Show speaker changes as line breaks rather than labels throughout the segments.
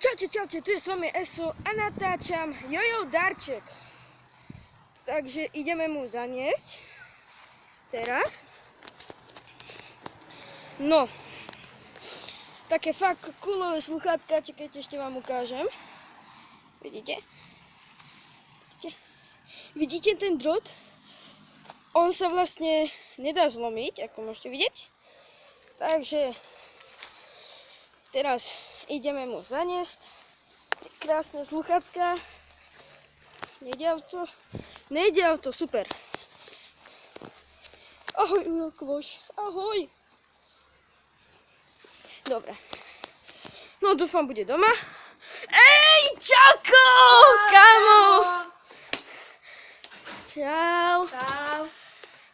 Čaute, tu je s vami Eso a natáčam Jojo darček. Takže ideme mu zaniesť. Teraz. No. Také fakt coolové sluchátka, čakajte, ešte vám ukážem. Vidíte? Vidíte ten drôt? On sa vlastne nedá zlomiť, ako môžete vidieť. Takže teraz ideme mu zaniesť. Krásne sluchátka. Nejde auto, super. Ahoj, Ujo Kvoš, ahoj. Dobre. No, dúfam, bude doma. Ej, čauko, kamo. Čau.
Čau.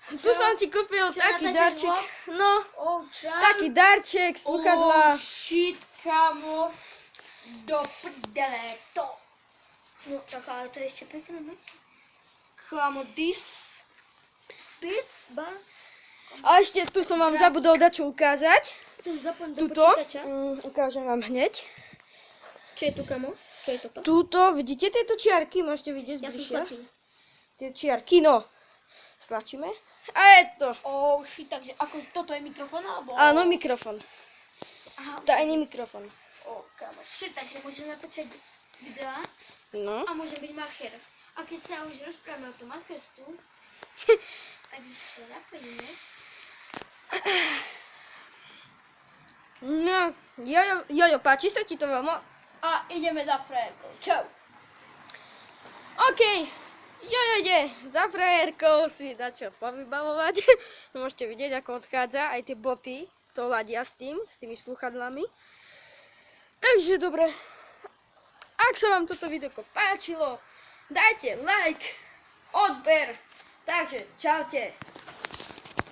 Tu som ti kúpil taký darček. No,
Čau.
taký darček, sluchadlá.
Shit, kamo. Do prdele to. No tak ale to je ešte pekné, ne? Kamo, this buds.
A ešte tu som vám zabudol dať čo ukázať.
To zapojím do
Tuto,
počítača.
ukážem vám hneď.
Čo je tu, kamo? Čo je toto?
Tuto, vidíte tieto čiarky? Môžete vidieť
Ja som
zbližšia.
slepý.
Tie čiarky, no. Stlačíme. A je to.
Oh shit, takže ako toto je mikrofón alebo?
Áno, mikrofón.
Aha.
Tajný mikrofón.
Kamo, shit, takže môžem natáčať videá
No.
a môžem byť macher. A keď sa už rozprávame o tom macherstvu, tak už to naplníme.
No, Jojo, páči sa ti to veľmi?
A ideme za frajerkou. Čau.
OK. Jojo ide za frajerkou si dať čo povybavovať. Môžete vidieť, ako odchádza. Aj tie boty to ladia s tými sluchadlami. Takže dobre. Ak sa vám toto videjko páčilo, dajte like, odber. Takže čaute.